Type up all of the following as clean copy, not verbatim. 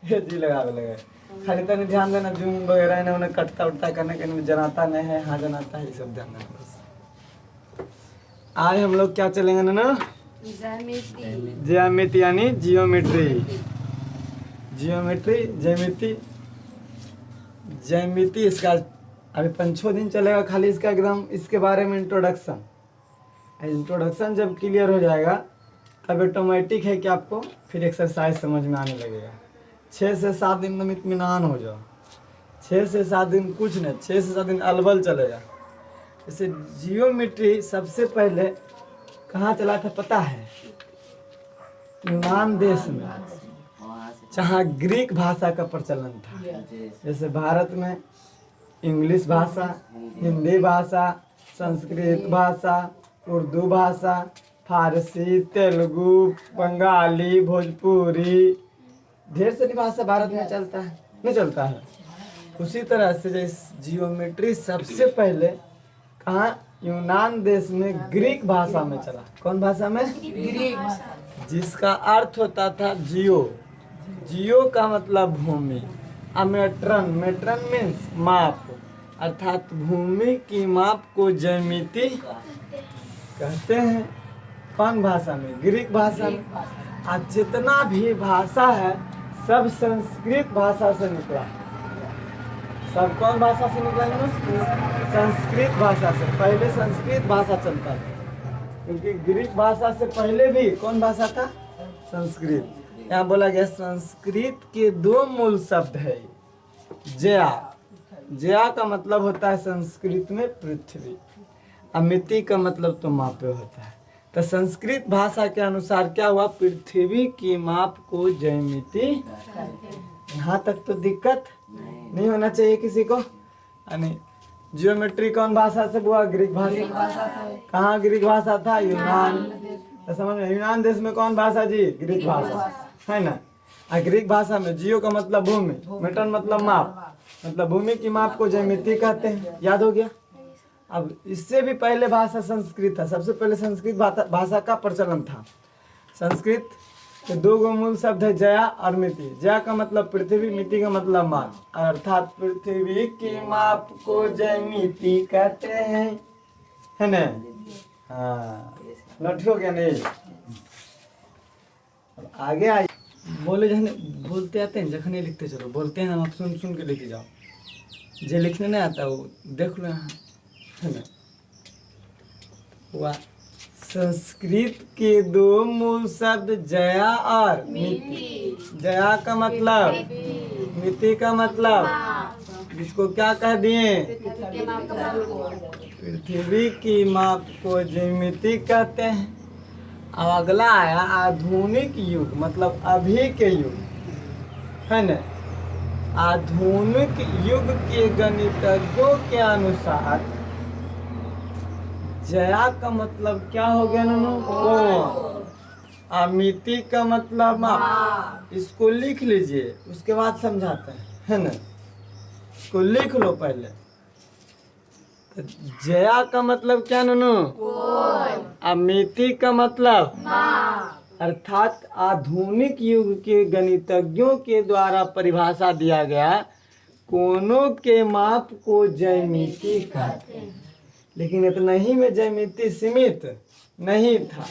ये जी लगा खाली तनी ध्यान देना, जूम वगैरह इन्हें उन्हें कटता उठता करने के लिए जनाता नहीं है, हाँ जनाता है, ये सब ध्यान देना बस। आज हम लोग क्या चलेंगे ना, ज्यामिति यानी जियोमेट्री। जियोमेट्री ज्यामिति ज्यामिति इसका अभी 5-6 दिन चलेगा खाली इसका एकदम, इसके बारे में इंट्रोडक्शन। इंट्रोडक्शन जब क्लियर हो जाएगा तब ऑटोमेटिक है कि आपको फिर एक्सरसाइज समझ में आने लगेगा। 6 से 7 दिन में इत्मीनान हो जाओ। 6 से 7 दिन कुछ नहीं, 6 से 7 दिन अलबल चलेगा। जैसे जियोमेट्री सबसे पहले कहाँ चला था पता है? यूनान देश में, जहाँ ग्रीक भाषा का प्रचलन था। जैसे भारत में इंग्लिश भाषा, हिंदी भाषा, संस्कृत भाषा, उर्दू भाषा, फारसी, तेलुगु, बंगाली, भोजपुरी, ढेर सारी भाषा भारत में चलता है, नहीं चलता है। उसी तरह से जैसे जियोमेट्री सबसे पहले कहाँ? यूनान देश में ग्रीक भाषा में चला। कौन भाषा में? ग्रीक भाषा, जिसका अर्थ होता था जियो। जियो का मतलब भूमि, मेट्रन, मेट्रन मीन्स माप, अर्थात भूमि की माप को ज्यामिति कहते हैं। कौन भाषा में? ग्रीक भाषा में। आज जितना भी भाषा है सब संस्कृत भाषा से निकला। सब कौन भाषा से निकला? संस्कृत भाषा से। पहले संस्कृत भाषा चलता था, क्योंकि ग्रीक भाषा से पहले भी कौन भाषा था? संस्कृत। यहाँ बोला गया संस्कृत के 2 मूल शब्द है। जया, जया का मतलब होता है संस्कृत में पृथ्वी, अमिति का मतलब तो मापे होता है। तो संस्कृत भाषा के अनुसार क्या हुआ? पृथ्वी की माप को ज्यामिति। यहाँ तक तो दिक्कत नहीं होना चाहिए किसी को। यानी जियोमेट्री कौन भाषा से हुआ? ग्रीक भाषा। कहाँ ग्रीक भाषा था? यूनान। तो समझ में, यूनान देश में कौन भाषा जी? ग्रीक भाषा है ना। ग्रीक भाषा में जियो का मतलब भूमि, मेटन मतलब माप, मतलब भूमि की माप को ज्यामिति कहते हैं। याद हो गया? अब इससे भी पहले भाषा संस्कृत था। सबसे पहले संस्कृत भाषा का प्रचलन था। संस्कृत के 2 मूल शब्द है, जया और मिति। जया का मतलब पृथ्वी, मिति का मतलब माप, अर्थात पृथ्वी की माप को ज्यामिति कहते हैं, है ना। हाँ, नोट हो गया नहीं? अब आगे आइए। बोले जखने बोलते आते हैं, जखने लिखते चलो, बोलते हैं हम, आप सुन सुन के लिखे जाओ। जो लिखने नहीं आता वो देख लो यहाँ, है ना। वाह। संस्कृत के 2 मूल शब्द जया और मिति। जया का मतलब, मिति का मतलब, जिसको क्या कह दिए? पृथ्वी की माप को ज्यामिति कहते हैं। अब अगला आया आधुनिक युग, मतलब अभी के युग, है न। आधुनिक युग के गणितज्ञों के अनुसार जया का मतलब क्या हो गया ना? कोण। अमिति का मतलब माप। इसको लिख लीजिए, उसके बाद समझाते हैं, है ना। इसको लिख लो पहले। तो जया का मतलब क्या ननू? अमिति का मतलब माप। अर्थात आधुनिक युग के गणितज्ञों के द्वारा परिभाषा दिया गया कोणों के माप को ज्यामिति कहते हैं। लेकिन इतना ही में ज्यामिति सीमित नहीं था।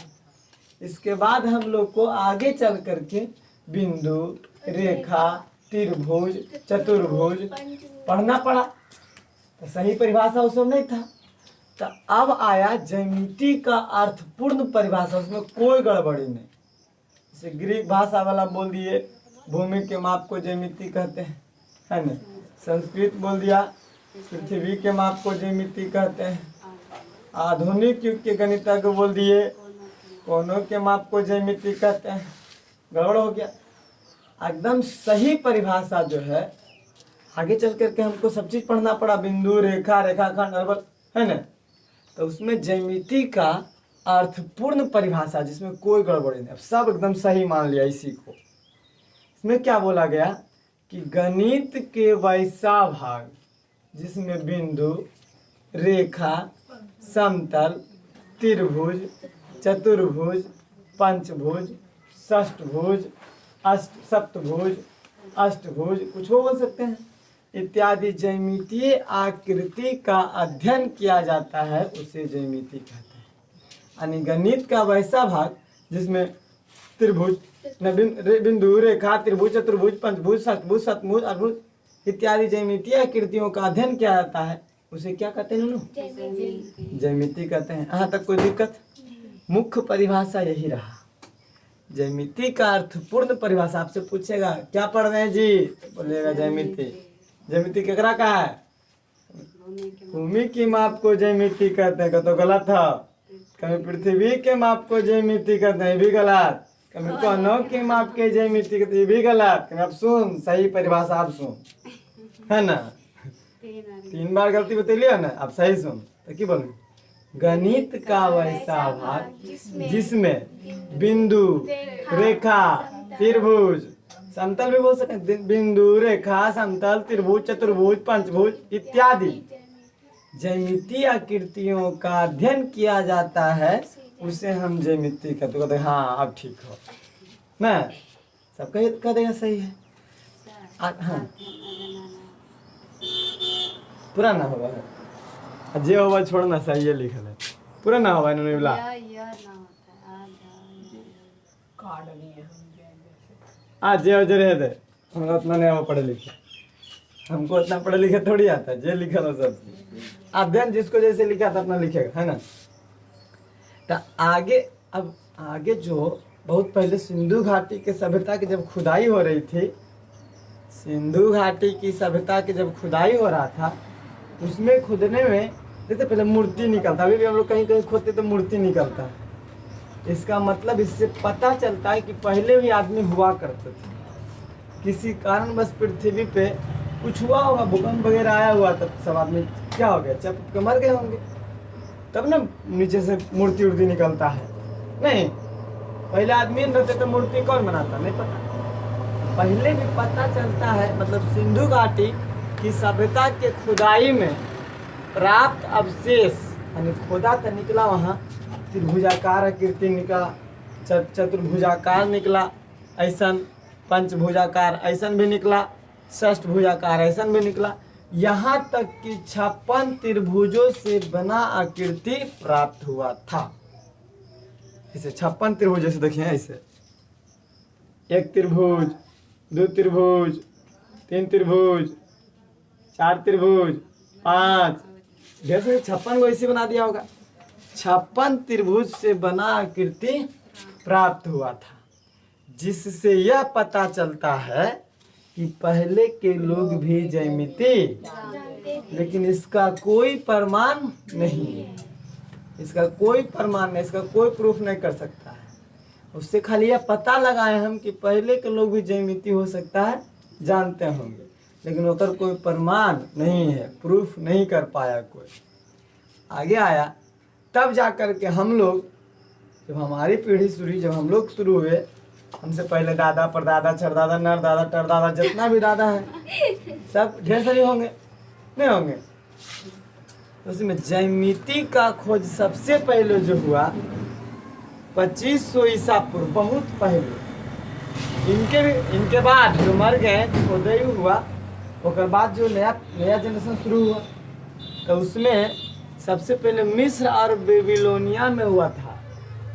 इसके बाद हम लोग को आगे चल करके बिंदु, रेखा, त्रिभुज, चतुर्भुज पढ़ना पड़ा। तो सही परिभाषा उस समय नहीं था। तो अब आया ज्यामिति का अर्थपूर्ण परिभाषा, उसमें कोई गड़बड़ी नहीं। जैसे ग्रीक भाषा वाला बोल दिए भूमि के माप को ज्यामिति कहते हैं, है ना। संस्कृत बोल दिया पृथ्वी के माप को ज्यामिति कहते हैं। आधुनिक युग के गणितज्ञ बोल दिए कोणों के माप को ज्यामिति कहते हैं। गड़बड़ हो गया। एकदम सही परिभाषा जो है, आगे चल करके हमको सब चीज पढ़ना पड़ा, बिंदु, रेखा, रेखाखंड, अरबल, है ना। तो उसमें ज्यामिति का अर्थपूर्ण परिभाषा, जिसमें कोई गड़बड़ी नहीं, अब सब एकदम सही मान लिया इसी को। इसमें क्या बोला गया कि गणित के वैसा भाग जिसमें बिंदु, रेखा, समतल, त्रिभुज, चतुर्भुज, पंचभुज, षष्ठभुज, सप्तभुज, अष्टभुज, कुछ हो बोल सकते हैं, इत्यादि ज्यामितीय आकृति का अध्ययन किया जाता है उसे ज्यामिति कहते हैं। यानी गणित का वैसा भाग जिसमें त्रिभुज, बिंदु, रेखा, त्रिभुज, चतुर्भुज, पंचभुज, षटभुज, सतभुज, अष्टभुज इत्यादि ज्यामितीय आकृतियों का अध्ययन किया जाता है उसे क्या कहते हैं? ज्यामिति कहते हैं। यहाँ तक कोई दिक्कत? मुख्य परिभाषा यही रहा। ज्यामिति का अर्थपूर्ण परिभाषा आपसे पूछेगा क्या पढ़ रहे हैं जी, बोलेगा ज्यामिति। ज्यामिति केकरा का है? भूमि की माप को ज्यामिति कहते हैं, तो गलत है। कभी पृथ्वी के माप को ज्यामिति कहते हैं, भी गलत। कभी कोनों के माप के ज्यामिति कहते हैं, भी गलत। अब सुन, सही परिभाषा आप सुन, है ना? 3 बार गलती बतैलिए ना, अब सही सुन। तो की बोलूं? गणित का वैसा भाग जिसमें बिंदु, रेखा, त्रिभुज, समतल भी बोल सकते हैं, बिंदु, रेखा, समतल, त्रिभुज, चतुर्भुज, पंचभुज इत्यादि ज्यामितीय आकृतियों का अध्ययन किया जाता है उसे हम ज्यामिति कहते हैं। हाँ अब ठीक हो ना, सब कह देगा सही है। हाँ पूरा ना होगा, जे होगा छोड़ना, सही है लिखल है, पूरा ना होगा इन्होंने बोला। आज जे रहे थे हमको उतना नहीं वो पढ़े लिखे, हमको उतना पढ़े लिखे थोड़ी आता है, जे लिखा था सब अध्ययन जिसको जैसे लिखा था अपना लिखेगा, है ना? तो आगे, अब आगे जो बहुत पहले सिंधु घाटी के सभ्यता की जब खुदाई हो रही थी, सिंधु घाटी की सभ्यता की जब खुदाई हो रहा था, उसमें खुदने में जैसे पहले मूर्ति निकलता, अभी भी हम लोग कहीं कहीं खोदते तो मूर्ति निकलता है। इसका मतलब इससे पता चलता है कि पहले भी आदमी हुआ करते थे, किसी कारण बस पृथ्वी पे कुछ हुआ होगा, भूकंप वगैरह आया हुआ, तब सब आदमी क्या हो गया, चप के मर गए होंगे, तब ना नीचे से मूर्ति उर्ति निकलता है। नहीं, पहले आदमी रहते तो मूर्ति कौन बनाता, नहीं पता। पहले भी पता चलता है, मतलब सिंधु घाटी की सभ्यता के खुदाई में प्राप्त अवशेष, यानी खोदा तो निकला वहाँ त्रिभुजाकार आकृति निकला, चतुर्भुजाकार निकला, ऐसन पंचभुजाकार ऐसन भी निकला, षष्ठभुजाकार ऐसन भी निकला, यहाँ तक कि 56 त्रिभुजों से बना आकृति प्राप्त हुआ था। इसे 56 त्रिभुज जैसे देखिए, ऐसे 1 त्रिभुज, 2 त्रिभुज, 3 त्रिभुज, 4 त्रिभुज, 5, जैसे 56 को ऐसे बना दिया होगा। 56 त्रिभुज से बना आकृति प्राप्त हुआ था, जिससे यह पता चलता है कि पहले के लोग भी ज्यामिति, लेकिन इसका कोई प्रमाण नहीं है, इसका कोई प्रमाण नहीं, इसका कोई प्रूफ नहीं कर सकता है। उससे खाली यह पता लगाए हम कि पहले के लोग भी ज्यामिति हो सकता है, जानते होंगे, लेकिन उधर कोई प्रमाण नहीं है, प्रूफ नहीं कर पाया कोई। आगे आया तब जाकर के हम लोग, जब हमारी पीढ़ी शुरू, जब हम लोग शुरू हुए, हमसे पहले दादा, परदादा, छरदादा, नरदादा, टरदादा, जितना भी दादा है सब ढेर सारे होंगे, नहीं होंगे? उसमें ज्यामिति का खोज सबसे पहले जो हुआ 2500 ईसा पूर्व, बहुत पहले। इनके बाद जो मर गए खोदाई हुआ, उसके बाद जो नया जनरेशन शुरू हुआ, तो उसमें सबसे पहले मिस्र और बेबीलोनिया में हुआ था।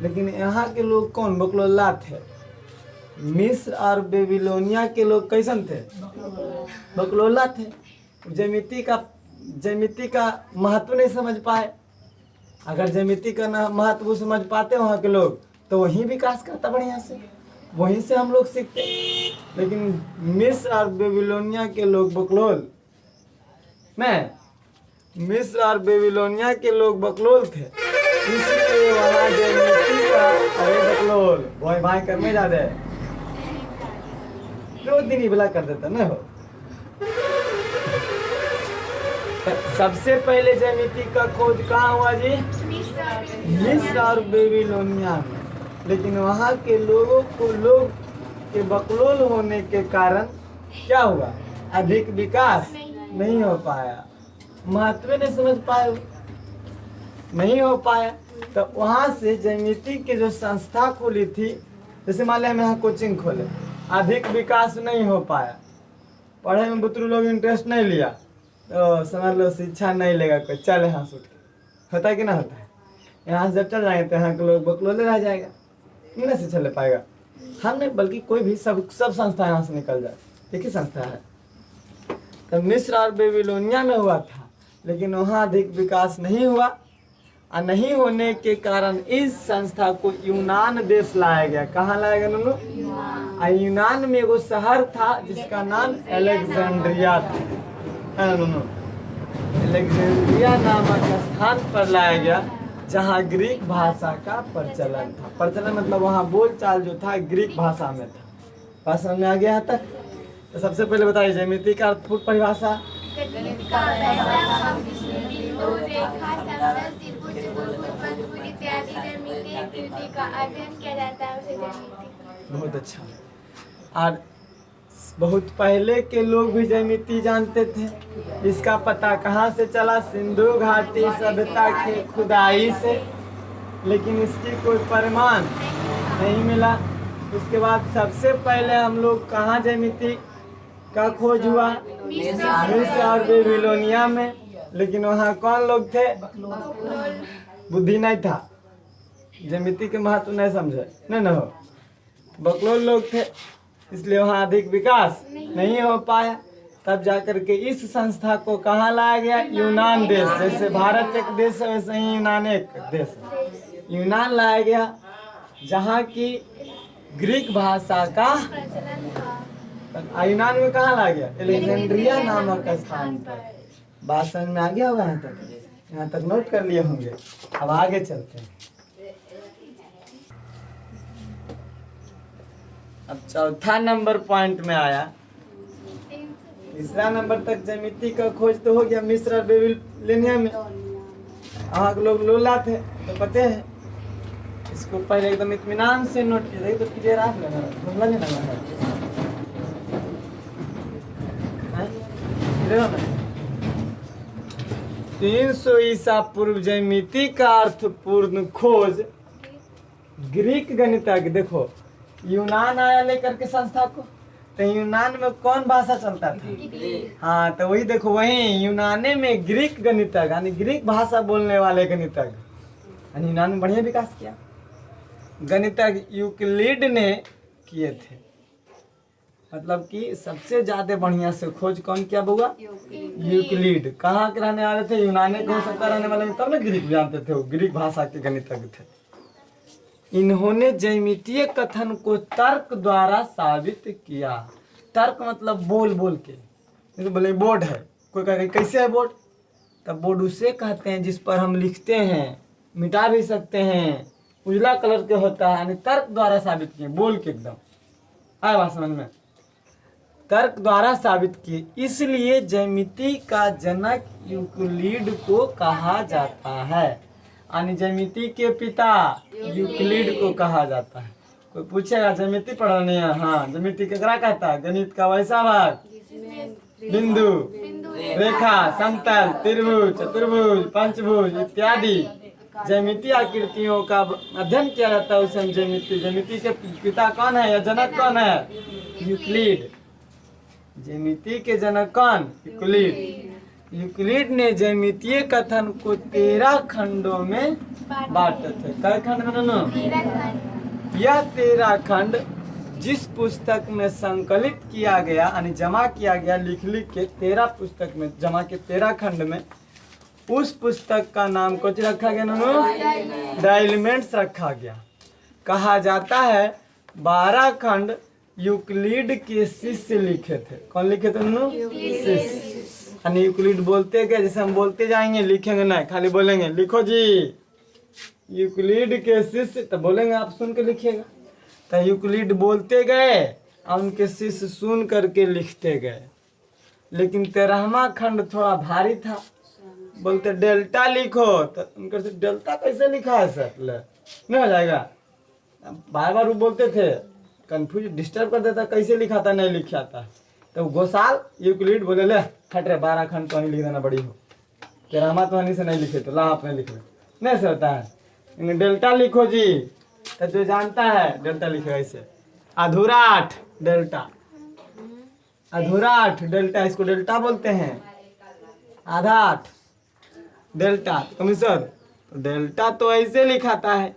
लेकिन यहाँ के लोग कौन? बकलोल्ला थे। मिस्र और बेबीलोनिया के लोग कैसन थे? बकलोल्ला थे। ज्यामिति का महत्व नहीं समझ पाए। अगर ज्यामिति का महत्व समझ पाते वहाँ के लोग, तो वहीं विकास करता बढ़िया से, वहीं से हम लोग सीखते। लेकिन मिस्र और बेबीलोनिया के लोग बकलोल, मैं मिस्र और बेबीलोनिया के लोग बकलोल थे, इसलिए वहाँ ज्यामिति का, अरे बकलोल भाई भाई करने जा रहे, रोज दिन ही भला कर देता ना हो। सबसे पहले ज्यामिति का खोज कहाँ हुआ जी? मिस्र और बेबीलोनिया में। लेकिन वहाँ के लोगों को, लोग के बकलोल होने के कारण क्या हुआ? अधिक विकास नहीं हो पाया, महत्व नहीं समझ पाए, नहीं हो पाया। तो वहाँ से ज्यामिति की जो संस्था खोली थी, जैसे मान लिया हम यहाँ कोचिंग खोले, अधिक विकास नहीं हो पाया, पढ़े में बुतरू लोग इंटरेस्ट नहीं लिया तो समझ लो शिक्षा नहीं लेगा कोई, चल यहाँ से उठ के। होता है कि ना होता है? यहाँ से जब चल जाएंगे तो यहाँ के लोग बकलोले रह जाएगा, नहीं शिक्षा ले पाएगा। हम नहीं बल्कि कोई भी सब संस्था यहाँ से निकल जाए। एक ही संस्था है। तो मिस्र और बेबीलोनिया में हुआ था, लेकिन वहाँ अधिक विकास नहीं हुआ और नहीं होने के कारण इस संस्था को यूनान देश लाया गया। कहाँ लाया गया नूनू? यूनान में एगो शहर था जिसका नाम अलेक्जेंड्रिया था, है नूनू? अलेक्जेंड्रिया नामक स्थान पर लाया गया जहाँ ग्रीक भाषा का प्रचलन था। प्रचलन मतलब वहाँ बोलचाल जो था ग्रीक भाषा में था। बात समझ में आ गया तक? तो सबसे पहले बताइए ज्यामिति का अर्थपूर्ण परिभाषा। बहुत अच्छा। और बहुत पहले के लोग भी ज्यामिति जानते थे। इसका पता कहाँ से चला? सिंधु घाटी सभ्यता की खुदाई से, लेकिन इसकी कोई प्रमाण नहीं मिला। उसके बाद सबसे पहले हम लोग कहाँ ज्यामिति का खोज हुआ? मिस्र और बेबीलोनिया में। लेकिन वहाँ कौन लोग थे? बुद्धि नहीं था, ज्यामिति के महत्व नहीं समझे, नहीं ना हो, बकलोल लोग थे, इसलिए वहाँ अधिक विकास नहीं हो पाया। तब जाकर के इस संस्था को कहाँ लाया गया? यूनान देश। जैसे भारत एक देश है वैसे ही यूनान एक देश है। यूनान लाया गया जहाँ की ग्रीक भाषा का यूनान में कहाँ लाया गया? अलेक्जेंड्रिया नामक स्थान पर। बात समझ में आ गया होगा? यहाँ तक नोट कर लिए होंगे। अब आगे चलते हैं। अब चौथा नंबर पॉइंट में आया। तीसरा नंबर तक ज्यामिति का खोज तो हो गया मिस्र और बेबीलोनिया में। वहाँ के लोग लोला थे तो पते है। इसको पहले एकदम इत्मीनान से नोट कीजिए तो क्लियर आप लगा घुमला नहीं लगा 300 ईसा पूर्व ज्यामिति का अर्थपूर्ण खोज ग्रीक गणितज्ञ, देखो यूनान आया लेकर के संस्था को, तो यूनान में कौन भाषा चलता था? हाँ, तो वही देखो वही यूनाने में ग्रीक गणितज्ञ यानी ग्रीक भाषा बोलने वाले गणितज्ञ यानी यूनान में बढ़िया विकास किया। गणितज्ञ यूक्लिड ने किए थे। मतलब कि सबसे ज्यादा बढ़िया से खोज कौन किया बुआ? यूक्लिड। कहाँ के रहने वाले थे? यूनाने के हो सकता रहने वाले, तब ना ग्रीक जानते थे, वो ग्रीक भाषा के गणितज्ञ थे। इन्होंने ज्यामितीय कथन को तर्क द्वारा साबित किया। तर्क मतलब बोल बोल के। जैसे बोले बोर्ड है, कोई कहे कैसे है बोर्ड? तब बोर्ड उसे कहते हैं जिस पर हम लिखते हैं, मिटा भी सकते हैं, उजला कलर के होता है, यानी तर्क द्वारा साबित किए, बोल के एकदम। आए बात समझ में? तर्क द्वारा साबित किए, इसलिए ज्यामिति का जनक यूक्लिड को कहा जाता है। यानी ज्यामिति के पिता यूक्लिड को कहा जाता है। कोई पूछेगा ज्यामिति पढ़ाने हैं? हाँ, ज्यामिति केकरा कहता है? गणित का वैसा भाग बिंदु, रेखा, समतल, त्रिभुज, चतुर्भुज, पंचभुज इत्यादि ज्यामितीय आकृतियों का अध्ययन किया जाता है उसे ज्यामिति। ज्यामिति के पिता कौन है या जनक कौन है? यूक्लिड। ज्यामिति के जनक कौन? यूक्लिड। यूक्लिड ने ज्यामितीय कथन को 13 खंडों में बांटे थे। कई खंड में दोनों? यह 13 खंड जिस पुस्तक में संकलित किया गया यानी जमा किया गया, लिख लिख के 13 पुस्तक में जमा के 13 खंड में, उस पुस्तक का नाम कुछ रखा गया नूनू? डायलिमेंट्स रखा गया। कहा जाता है 12 खंड यूक्लिड के शिष्य लिखे थे। कौन लिखे थे नूनू? शिष्य। यानी यूक्लिड बोलते गए, जैसे हम बोलते जाएंगे, लिखेंगे नहीं, खाली बोलेंगे लिखो जी यूक्लिड के शिष्य, तो बोलेंगे आप सुन के लिखिएगा। तो यूक्लिड बोलते गए और उनके शिष्य सुन करके लिखते गए। लेकिन 13वां खंड थोड़ा भारी था, बोलते डेल्टा लिखो, तो उनके से डेल्टा कैसे लिखा है सर? नहीं हो जाएगा। बार बार वो बोलते थे, कंफ्यूज डिस्टर्ब कर देता, कैसे लिखा था नहीं लिखा था। तो गोसाल यूक्लिड बोले ले हट रहे 12 खंड तो नहीं लिख देना बड़ी हो, 13वां तो हनी से नहीं लिखे तो ला आपने लिख ले, नहीं से होता है। डेल्टा लिखो जी, तो जो जानता है डेल्टा लिखेगा ऐसे, अधूरा 8 डेल्टा। अधूरा 8 डेल्टा, इसको डेल्टा बोलते हैं, आधा 8 डेल्टा। कमिश्नर तो डेल्टा तो ऐसे लिखाता है,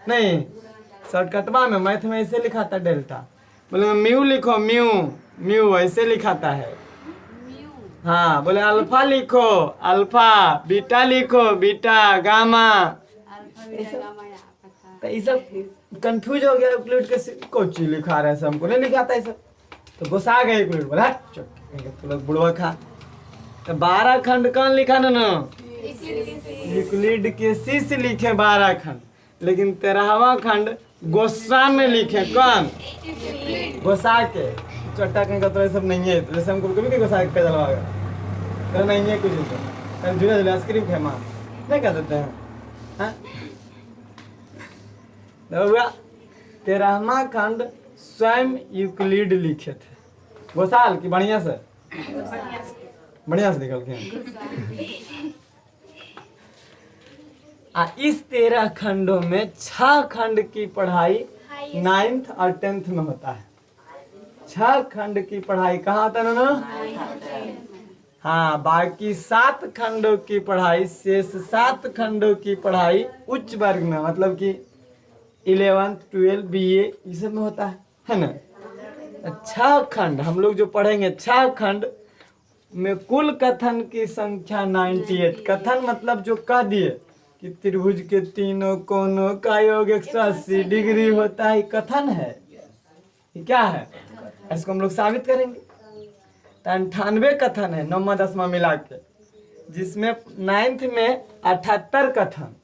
नहीं शॉर्टकटवा में मैथ में ऐसे लिखाता है डेल्टा। बोले म्यू लिखो, म्यू म्यू ऐसे लिखाता है। हाँ बोले अल्फा लिखो, अल्फा, बीटा लिखो, बीटा, गामा। तो ये सब कंफ्यूज हो गया, यूक्लिड के कोची लिखा रहे हैं, हमको नहीं लिखाता है सब। तो गुस्सा गए यूक्लिड, बोला तो लोग बुढ़वा खा। तो 12 खंड कौन लिखा ना? यूक्लिड के शिष्य लिखे 12 खंड, लेकिन 13वां खंड गोस्सा में लिखे। कौन? गोसा के। चट्टा कहीं का तो सब नहीं है, तो जैसे हमको कभी गोसा के जलवाएगा तो नहीं है कुछ, तो झूला झूला आइसक्रीम खाए माँ नहीं कह देते हैं। तो हुआ 13वां खंड स्वयं यूक्लिड लिखे थे। गोसाल की बढ़िया से निकल के। इस 13 खंडों में 6 खंड की पढ़ाई 9th और 10th में होता है। 6 खंड की पढ़ाई कहाँ होता है ना? हाँ, बाकी 7 खंडों की पढ़ाई, शेष 7 खंडों की पढ़ाई उच्च वर्ग में, मतलब कि 11th 12 BA ये सब में होता है ना। 6 खंड हम लोग जो पढ़ेंगे, 6 खंड में कुल कथन की संख्या 98। कथन मतलब जो कह दिए कि त्रिभुज के तीनों कोनों का योग 180 डिग्री होता है, कथन है। ये क्या है? इसको हम लोग साबित करेंगे। तो 98 कथन है 9वां 10वां मिला के, जिसमें 9th में 78 कथन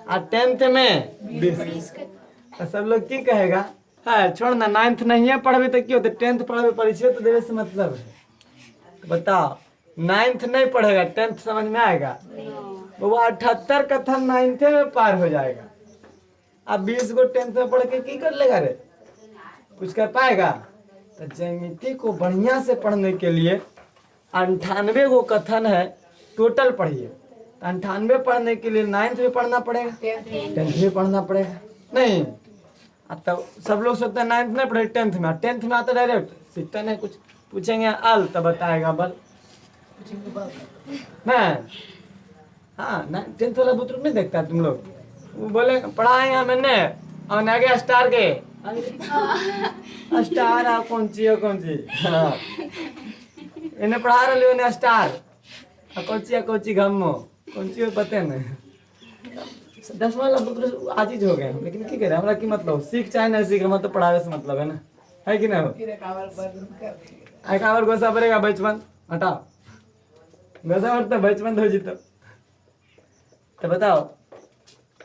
और 10th में 20। तो सब लोग की कहेगा है छोड़ ना, 9th नहीं है पढ़वे तो क्यों होते, 10th पढ़वे, परिचय तो देवे से मतलब है। तो बताओ 9th नहीं पढ़ेगा 10th समझ में आएगा? वो 78 कथन 9th में पार हो जाएगा। अब 20 को 10th में पढ़ के की कर लेगा रे? कुछ कर पाएगा? तो ज्यामिति को बढ़िया से पढ़ने के लिए 98 को कथन है टोटल पढ़िए। 98 पढ़ने के लिए 9th में पढ़ना पड़ेगा, 10th में पढ़ना पड़ेगा। नहीं तो सब लोग सोचते हैं 9th में पढ़े 10th में, 10th में आता डायरेक्ट सीखता नहीं, कुछ पूछेंगे अल तो बताएगा बल नहीं। हाँ ना, 10th वाला बुतरू नहीं देखता तुम लोग? वो बोले पढ़ाए मैंने और आगे स्टार के स्टार आ कौन सी हाँ इन्हें पढ़ा रहे हो स्टार कोची घमो कौन सी पते नहीं। 10वां वाला बुतरू आजीज हो गए, लेकिन क्या करे हमरा की मतलब सीख चाहे नहीं सीख, मतलब पढ़ावे से मतलब है ना, है कि नहीं? हो गोसा पड़ेगा बचपन हटाओ, गोसा बढ़ता बचपन हो जीतो। तो बताओ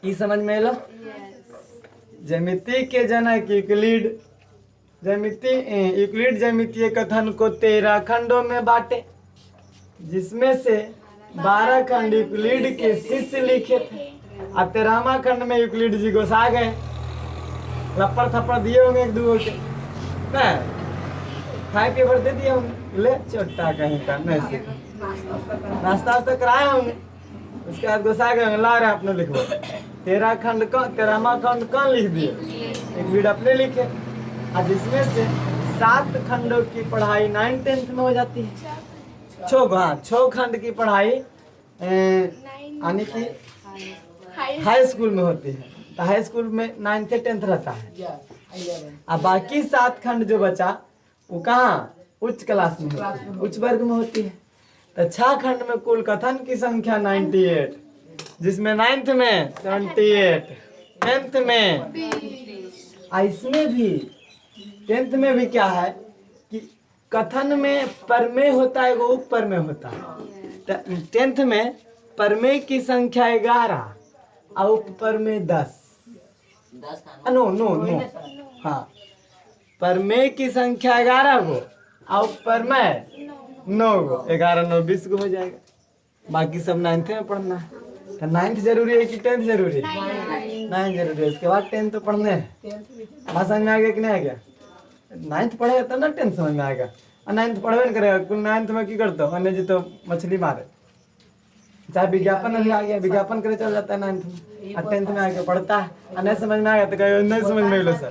ये समझ में लो। ज्यामिति के जनक यूक्लिड यूक्लिड ज्यामितीय कथन को 13 खंडों में बांटे, जिसमें से 12 खंड यूक्लिड के शिष्य लिखे थे और 13वां खंड में यूक्लिड जी गोसा गए, लपड़ थप्पड़ दिए होंगे एक दूसरे के, खाए पिए भर दे दिए होंगे, ले छोटा कहीं का नहीं नाश्ता वास्ता कराए होंगे। उसके बाद गोसा गए, ला रहे अपने लिखो 13 खंड का 13वां खंड कौन लिख दिए? यूक्लिड अपने लिखे, और जिसमें से 7 खंडों की पढ़ाई 9th 10th में हो जाती है। 6 खंड की पढ़ाई यानी कि हाई स्कूल में होती है। तो हाई स्कूल में 9th 10th रहता है, और बाकी 7 खंड जो बचा वो कहाँ? उच्च क्लास में होती है, उच्च वर्ग में होती है। तो 6 खंड में कुल कथन की संख्या 98, जिसमें 9th में 78, 10th में, इसमें भी 10th में भी क्या है कि कथन में परमेय होता है, वो उप परमेय होता है। 10th में परमेय की संख्या 11 और उप परमेय 10। नो हाँ, परमेय की संख्या 11 गो और परमेय 9 गो, 11 9 20 गो हो जाएगा। बाकी सब 9th में पढ़ना है। तो 9th जरूरी है कि 10th जरूरी है? 9th जरूरी है, उसके बाद 10th तो पढ़ने हैं। बात समझ में आ गया कि नहीं आ गया? 9th पढ़ेगा तब ना 10th समझ में आएगा, और 9th पढ़वे नहीं करेगा कुल 9th में की करते हो अन्य जी तो मछली मारे, चाहे विज्ञापन अभी आ गया विज्ञापन करे चल जाता है 9th में, और 10th में आके पढ़ता है और नहीं समझ में आएगा तो कहेगा नहीं समझ में लो सर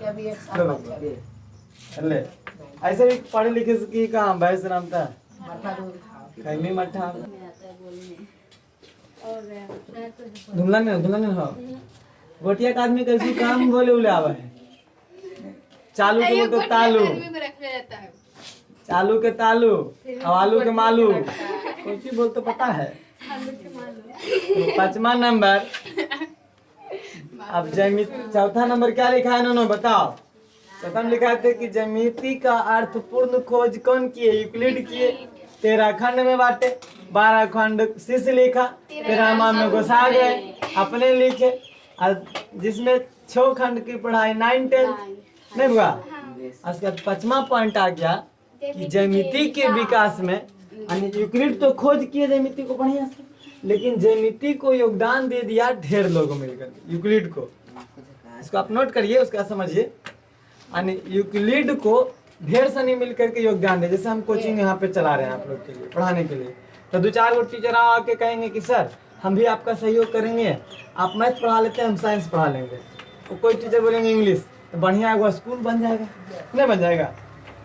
ले ऐसे भी पढ़े लिखे की काम भैंस नाम था खैमी मठा धुमला ने हो गोटिया का आदमी कैसे काम बोले उले आवा है चालू के बोल तो तालू चालू के तालू और आलू के मालू कुछ बोल तो पता है। तो 5वां नंबर अब चौथा नंबर क्या लिखा है इन्होंने बताओ। चौथा में लिखा है कि ज्यामिति का अर्थपूर्ण खोज कौन किए यूक्लिड किए 13 खंड में बांटे 12 खंड शिष्य लिखा 13वां में घुसा गए अपने लिखे और जिसमें 6 खंड की पढ़ाई 9 10 नहीं हुआ। उसके बाद 5वां पॉइंट आ गया कि ज्यामिति के विकास में यूक्लिड तो खोज किए ज्यामिति को बढ़िया से लेकिन ज्यामिति को योगदान दे दिया ढेर लोगों मिलकर यूक्लिड को। इसको आप नोट करिए उसका समझिए यूक्लिड को ढेर सनी मिलकर के योगदान दे। जैसे हम कोचिंग यहाँ पे चला रहे हैं आप लोग के लिए पढ़ाने के लिए तो 2-4 गो टीचर आके कहेंगे कि सर हम भी आपका सहयोग करेंगे आप मैथ पढ़ा लेते हैं हम साइंस पढ़ा लेंगे। तो कोई टीचर बोलेंगे इंग्लिश तो बढ़िया वो स्कूल बन जाएगा नहीं बन जाएगा।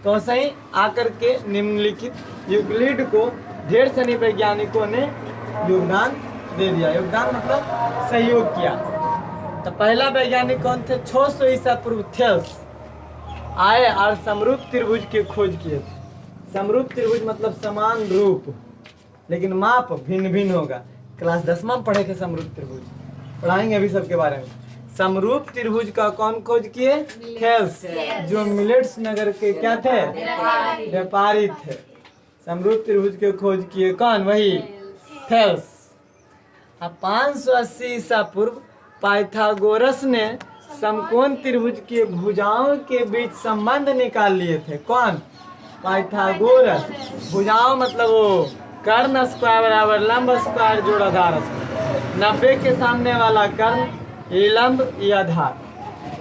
तो वैसे ही आकर के निम्नलिखित यूक्लिड को ढेर सनी वैज्ञानिकों ने योगदान दे दिया। योगदान मतलब सहयोग किया। तो पहला वैज्ञानिक कौन थे 600 ईसा पूर्व थेल्स आए और समरूप त्रिभुज की खोज किए थे। समरूप त्रिभुज मतलब समान रूप लेकिन माप भिन्न भिन्न होगा। क्लास 10वां में पढ़े थे समरूप त्रिभुज पढ़ाएंगे अभी सबके बारे में। समरूप त्रिभुज का कौन खोज किए थेल्स जो मिलेट्स नगर के क्या थे व्यापारी थे। समरूप त्रिभुज के खोज किए कौन वही थेल्स। अब 580 ईसा पूर्व पाइथागोरस ने समकोण त्रिभुज के भुजाओं के बीच संबंध निकाल लिए थे। कौन पाइथागोरस। भुजाओं मतलब वो कर्ण स्क्वायर बराबर लंब स्क्वायर जोड़ आधार स्क्वायर 90 के सामने वाला कर्ण ये लंब ये आधार।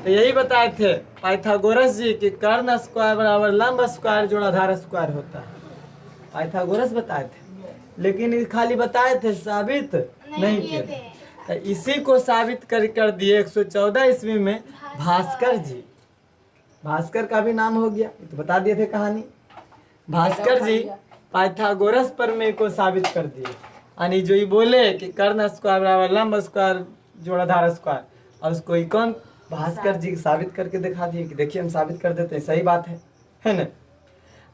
तो यही बताए थे पाइथागोरस जी कि कर्ण स्क्वायर बराबर लंब स्क्वायर जोड़ आधार स्क्वायर होता है। पाइथागोरस बताए थे लेकिन खाली बताए थे साबित नहीं किए थे। तो इसी को साबित कर दिए 114 ईस्वी में भास्कर जी। भास्कर का भी नाम हो गया तो बता दिए थे कहानी। भास्कर जी पाइथागोरस प्रमेय को साबित कर दिए यानी जो ये बोले कि कर्ण स्क्वायर बराबर लंब स्क्वायर जोड़ाधार स्क्वायर और उसको कौन भास्कर जी साबित करके दिखा दिए कि देखिए हम साबित कर देते हैं सही बात है ना।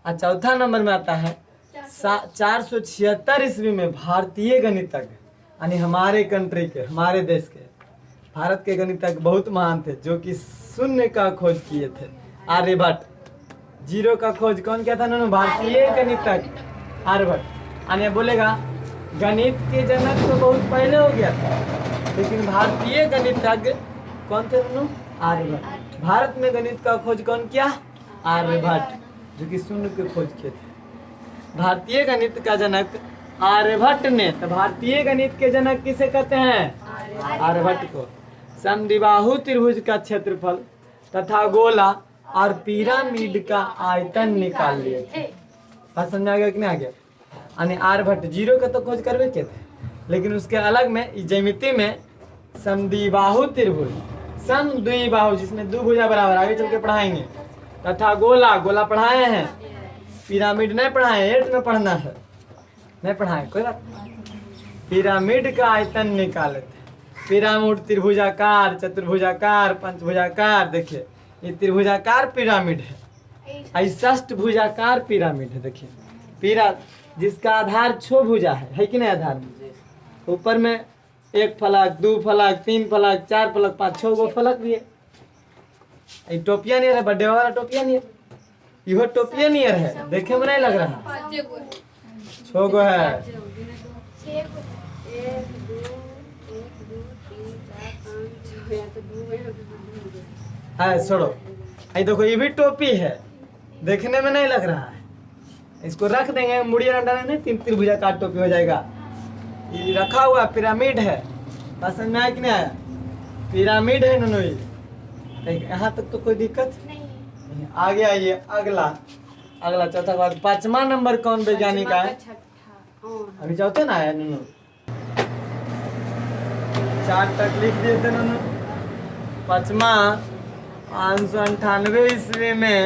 और चौथा नंबर में आता है 476 ईस्वी में भारतीय गणितज्ञ यानी हमारे कंट्री के हमारे देश के भारत के गणितज्ञ बहुत महान थे जो कि शून्य का खोज किए थे आर्यभट्ट। जीरो का खोज कौन किया था उन्होंने भारतीय गणितज्ञ आर्यभट्ट। यानी बोलेगा गणित के जनक तो बहुत पहले हो गया था लेकिन भारतीय गणितज्ञ कौन थे उन्होंने आर्यभट्ट। भारत में गणित का खोज कौन किया आर्यभट्ट जो कि शून्य के खोज किए थे। भारतीय गणित का जनक आर्यभट्ट ने। तो भारतीय गणित के जनक किसे कहते हैं आर्यभट्ट को। समद्विबाहु त्रिभुज का क्षेत्रफल तथा गोला और पिरामिड का आयतन निकाल लिए थे। बात समझ आ गया कि नहीं आ गया। यानी आर्यभट्ट जीरो का तो खोज करवे के थे लेकिन उसके अलग में ज्यामिति में समद्विबाहु त्रिभुज समद्विबाहु जिसमें दो भुजा बराबर आगे चल के पढ़ाएंगे तथा गोला गोला पढ़ाए हैं पिरामिड नहीं पढ़ाए 8 में पढ़ना है नहीं पढ़ाए कोई बात। पिरामिड का आयतन निकाले थे। पिरामिड त्रिभुजाकार चतुर्भुजाकार पंचभुजाकार देखिए ये त्रिभुजाकार पिरामिड है। षष्ठभुजाकार पिरामिड है देखिए जिसका आधार 6 भुजा है कि नहीं आधार में ऊपर में 1 फलक 2 फलक 3 फलक 4 फलक 5 6 गो फलक भी है। टोपिया नियर है बर्थडे वाला टोपिया नियर यह टोपिया नियर है देखे में नहीं लग रहा 6 गो है। छोड़ो ये देखो ये भी टोपी है देखने में नहीं लग रहा है। इसको रख देंगे मुड़िया डालेंगे 3 त्रिभुजाकार टोपी हो जाएगा। ये रखा हुआ पिरामिड है समझ में आया कि नहीं आया। पिरामिड है नोनो यहाँ तक तो कोई दिक्कत नहीं। आगे आइए अगला चौथा बात 5वां नंबर कौन वैज्ञानिक है अभी चौथे ना आया नोनो 4 तक लिख दिए थे नोनो। 5वां 598 ईस्वी में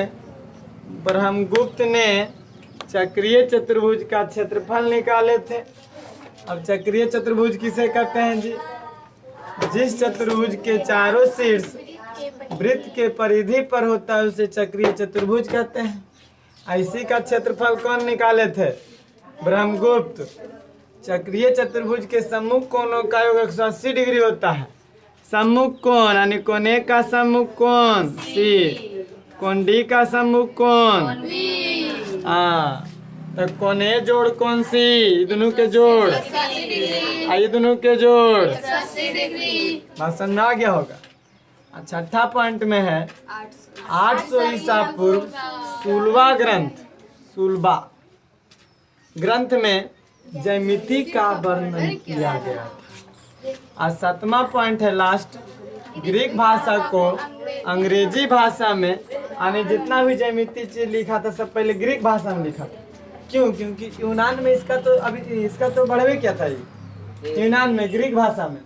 ब्रह्मगुप्त ने चक्रीय चतुर्भुज का क्षेत्रफल निकाले थे। अब चक्रीय चतुर्भुज किसे कहते हैं जी? जिस चतुर्भुज के चारों शीर्ष वृत्त के परिधि पर होता है उसे चक्रीय चतुर्भुज कहते हैं। इसी का क्षेत्रफल कौन निकाले थे? ब्रह्मगुप्त। चक्रीय चतुर्भुज के सम्मुख कोणों का योग 180 डिग्री होता है। सम्मुख कोण यानी कोण ए का सम्मुख कोण सी, कोण डी का सम्मुख कोण हाँ, तो कोण ए जोड़ कोण सी, दोनों के जोड़ आई, दोनों के जोड़ बात समझ में आ गया होगा। छठा पॉइंट में है 800 ईसा पूर्व सुलभा ग्रंथ में ज्यामिति का वर्णन किया गया था। और सातवां पॉइंट है लास्ट, ग्रीक भाषा को अंग्रेजी भाषा में यानी जितना भी ज्यामिति चीज लिखा था सब पहले ग्रीक भाषा में लिखा था। क्यों? क्योंकि यूनान में इसका तो बढ़वे क्या था ये यूनान में, ग्रीक भाषा में।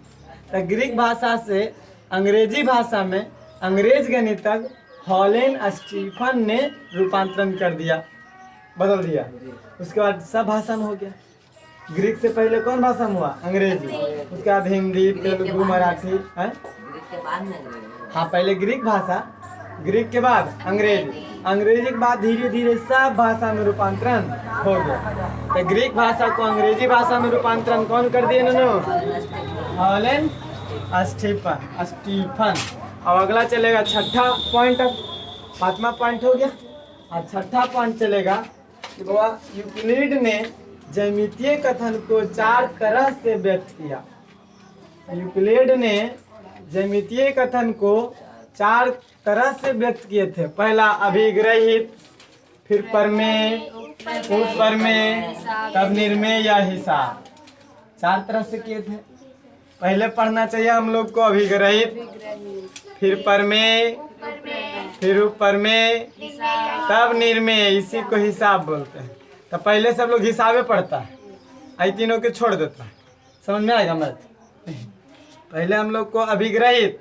तो ग्रीक भाषा से अंग्रेजी भाषा में अंग्रेज गणितज्ञ हॉलेन स्टीफन ने रूपांतरण कर दिया, बदल दिया। उसके बाद सब भाषा में हो गया। ग्रीक से पहले कौन भाषा में हुआ? अंग्रेजी। उसके बाद हिंदी, तेलुगु, मराठी है। हाँ, पहले ग्रीक भाषा, ग्रीक के बाद अंग्रेजी, अंग्रेजी के बाद धीरे धीरे सब भाषा में रूपांतरण हो गया। तो ग्रीक भाषा को अंग्रेजी भाषा में रूपांतरण कौन कर दिए इन्होंने? हॉलेन स्टीफन। अब अगला चलेगा छठा पॉइंट। अब पांचवा पॉइंट हो गया और छठा पॉइंट चलेगा कि यूक्लिड ने ज्यामितीय कथन को 4 तरह से व्यक्त किया। यूक्लिड ने ज्यामितीय कथन को 4 तरह से व्यक्त किए थे। पहला अभिग्रहित, फिर प्रमेय, उपप्रमेय, तब निर्मेय या हिसाब। 4 तरह से किए थे। पहले पढ़ना चाहिए हम लोग को अभिग्रहित, फिर प्रमेय, फिर उपप्रमेय, तब निर्मेय, इसी को हिसाब बोलते हैं। तो पहले सब लोग हिसाबे पढ़ता है, आई तीनों के छोड़ देता है। समझ में आएगा मैथ? पहले हम लोग को अभिग्रहित,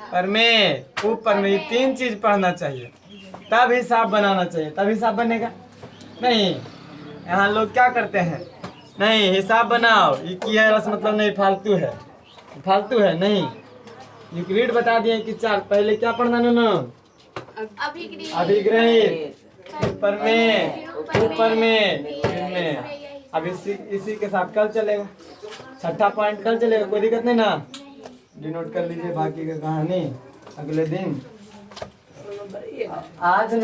प्रमेय, उपप्रमेय 3 चीज पढ़ना चाहिए, तब हिसाब बनाना चाहिए। तब हिसाब बनेगा। नहीं, यहाँ लोग क्या करते हैं, नहीं हिसाब बनाओ, ये किया है रस मतलब नहीं, फालतू है, फालतू है नहीं। यूक्लिड बता दिए कि 4। पहले क्या पढ़ना ना? अभिग्रहित, प्रमेय, उपप्रमेय, निर्मेय। अब इसी के साथ कल चलेगा। छठा पॉइंट कल चलेगा, कोई दिक्कत नहीं ना। डिनोट कर लीजिए बाकी का कहानी अगले दिन। आज